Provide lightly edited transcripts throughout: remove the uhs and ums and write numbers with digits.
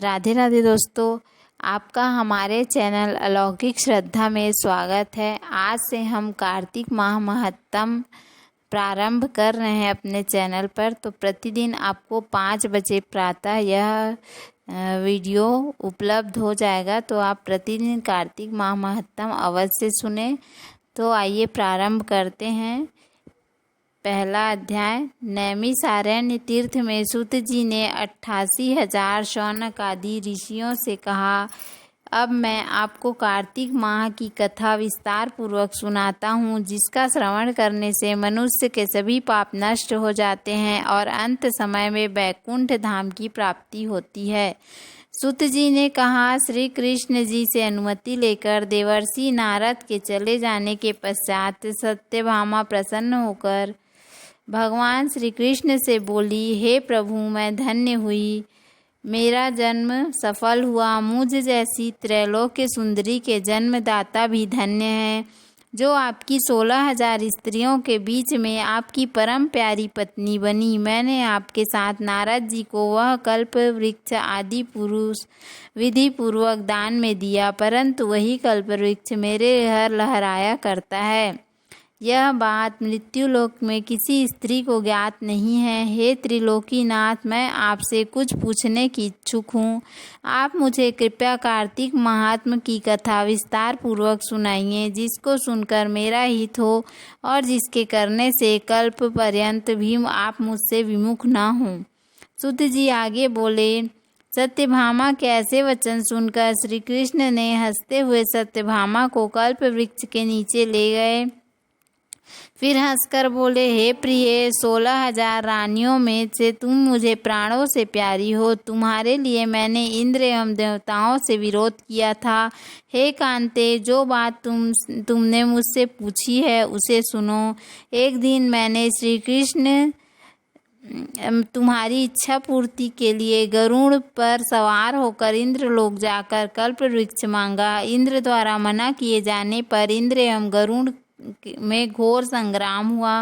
राधे राधे दोस्तों, आपका हमारे चैनल अलौकिक श्रद्धा में स्वागत है। आज से हम कार्तिक माह महत्तम प्रारंभ कर रहे हैं अपने चैनल पर। तो प्रतिदिन आपको 5 बजे प्रातः यह वीडियो उपलब्ध हो जाएगा। तो आप प्रतिदिन कार्तिक माह महत्तम अवश्य सुने। तो आइए प्रारंभ करते हैं। पहला अध्याय। नैमिषारण्य तीर्थ में सूत जी ने 88,000 शौनक आदि ऋषियों से कहा, अब मैं आपको कार्तिक माह की कथा विस्तार पूर्वक सुनाता हूँ, जिसका श्रवण करने से मनुष्य के सभी पाप नष्ट हो जाते हैं और अंत समय में वैकुंठ धाम की प्राप्ति होती है। सूत जी ने कहा, श्री कृष्ण जी से अनुमति लेकर देवर्षि नारद के चले जाने के पश्चात सत्यभामा प्रसन्न होकर भगवान श्री कृष्ण से बोली, हे प्रभु, मैं धन्य हुई, मेरा जन्म सफल हुआ। मुझ जैसी त्रैलोक्य सुंदरी के जन्मदाता भी धन्य हैं, जो आपकी 16,000 स्त्रियों के बीच में आपकी परम प्यारी पत्नी बनी। मैंने आपके साथ नारद जी को वह कल्प वृक्ष आदि पुरुष विधि पूर्वक दान में दिया, परंतु वही कल्प वृक्ष मेरे घर लहराया करता है। यह बात मृत्युलोक में किसी स्त्री को ज्ञात नहीं है। हे त्रिलोकीनाथ, मैं आपसे कुछ पूछने की इच्छुक हूँ। आप मुझे कृपया कार्तिक महात्म की कथा विस्तार पूर्वक सुनाइए, जिसको सुनकर मेरा हित हो और जिसके करने से कल्प पर्यंत भी आप मुझसे विमुख न हों। सूत जी आगे बोले। सत्यभामा के ऐसे वचन सुनकर श्री कृष्ण ने हंसते हुए सत्यभामा को कल्प वृक्ष के नीचे ले गए। फिर हंसकर बोले, हे प्रिय, 16,000 रानियों में से तुम मुझे प्राणों से प्यारी हो। तुम्हारे लिए मैंने इंद्र एवं देवताओं से विरोध किया था। हे कांते, जो बात तुमने मुझसे पूछी है उसे सुनो। एक दिन मैंने श्री कृष्ण तुम्हारी इच्छा पूर्ति के लिए गरुड़ पर सवार होकर इंद्रलोक जाकर कल्प वृक्ष मांगा। इंद्र द्वारा मना किए जाने पर इंद्र एवं गरुड़ में घोर संग्राम हुआ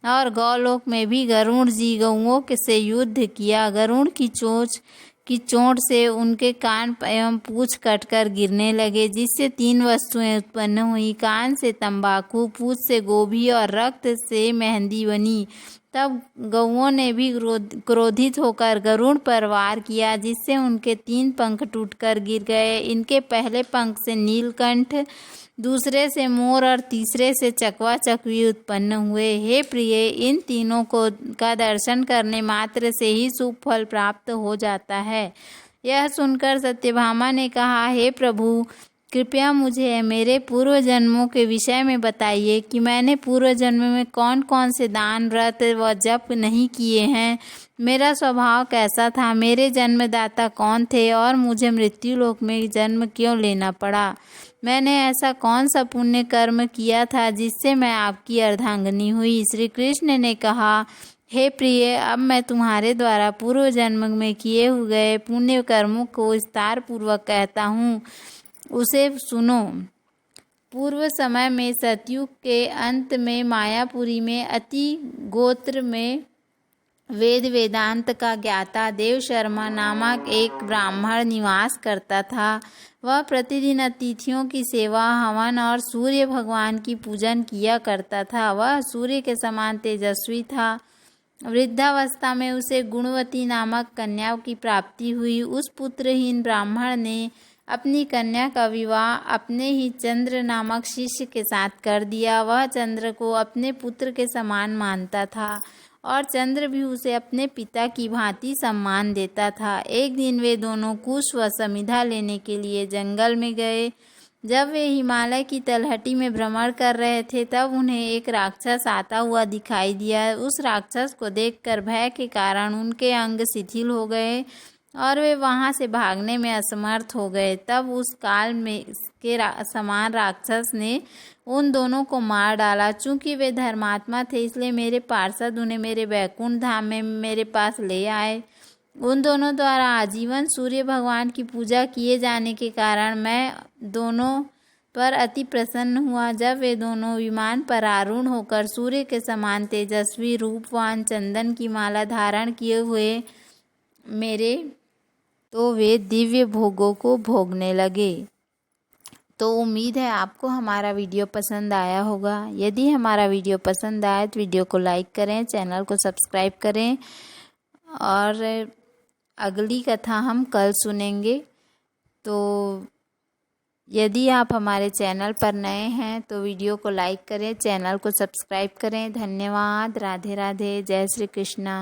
और गौलोक में भी गरुड़ जी गौओं से युद्ध किया। गरुड़ की चोट से उनके कान एवं पूंछ कटकर गिरने लगे, जिससे 3 वस्तुएं उत्पन्न हुई। कान से तंबाकू, पूंछ से गोभी और रक्त से मेहंदी बनी। तब गौओं ने भी क्रोधित होकर गरुड़ पर वार किया, जिससे उनके 3 पंख टूटकर गिर गए। इनके पहले पंख से नीलकंठ, दूसरे से मोर और तीसरे से चकवा चकवी उत्पन्न हुए। हे प्रिय, इन तीनों का दर्शन करने मात्र से ही शुभ फल प्राप्त हो जाता है। यह सुनकर सत्यभामा ने कहा, हे प्रभु, कृपया मुझे मेरे पूर्व जन्मों के विषय में बताइए कि मैंने पूर्व जन्म में कौन कौन से दान, व्रत व जप नहीं किए हैं। मेरा स्वभाव कैसा था, मेरे जन्मदाता कौन थे और मुझे मृत्युलोक में जन्म क्यों लेना पड़ा। मैंने ऐसा कौन सा पुण्य कर्म किया था जिससे मैं आपकी अर्धांगिनी हुई। श्री कृष्ण ने कहा, हे प्रिय, अब मैं तुम्हारे द्वारा पूर्व जन्म में किए हुए पुण्य कर्मों को विस्तार पूर्वक कहता हूँ, उसे सुनो। पूर्व समय में सतयुग के अंत में मायापुरी में अति गोत्र में वेद वेदांत का ज्ञाता देव शर्मा नामक एक ब्राह्मण निवास करता था। वह प्रतिदिन अतिथियों की सेवा, हवन और सूर्य भगवान की पूजन किया करता था। वह सूर्य के समान तेजस्वी था। वृद्धावस्था में उसे गुणवती नामक कन्या की प्राप्ति हुई। उस पुत्रहीन ब्राह्मण ने अपनी कन्या का विवाह अपने ही चंद्र नामक शिष्य के साथ कर दिया। वह चंद्र को अपने पुत्र के समान मानता था और चंद्र भी उसे अपने पिता की भांति सम्मान देता था। एक दिन वे दोनों कुश व समिधा लेने के लिए जंगल में गए। जब वे हिमालय की तलहटी में भ्रमण कर रहे थे, तब उन्हें एक राक्षस आता हुआ दिखाई दिया। उस राक्षस को देखकर भय के कारण उनके अंग शिथिल हो गए और वे वहां से भागने में असमर्थ हो गए। तब उस काल में के समान राक्षस ने उन दोनों को मार डाला। चूंकि वे धर्मात्मा थे, इसलिए मेरे पार्षद उन्हें मेरे वैकुंठ धाम में मेरे पास ले आए। उन दोनों द्वारा आजीवन सूर्य भगवान की पूजा किए जाने के कारण मैं दोनों पर अति प्रसन्न हुआ। जब वे दोनों विमान पर आरूढ़ होकर सूर्य के समान तेजस्वी रूपवान चंदन की माला धारण किए हुए मेरे तो वे दिव्य भोगों को भोगने लगे। तो उम्मीद है आपको हमारा वीडियो पसंद आया होगा। यदि हमारा वीडियो पसंद आए तो वीडियो को लाइक करें, चैनल को सब्सक्राइब करें और अगली कथा हम कल सुनेंगे। तो यदि आप हमारे चैनल पर नए हैं तो वीडियो को लाइक करें, चैनल को सब्सक्राइब करें। धन्यवाद। राधे राधे। जय श्री कृष्णा।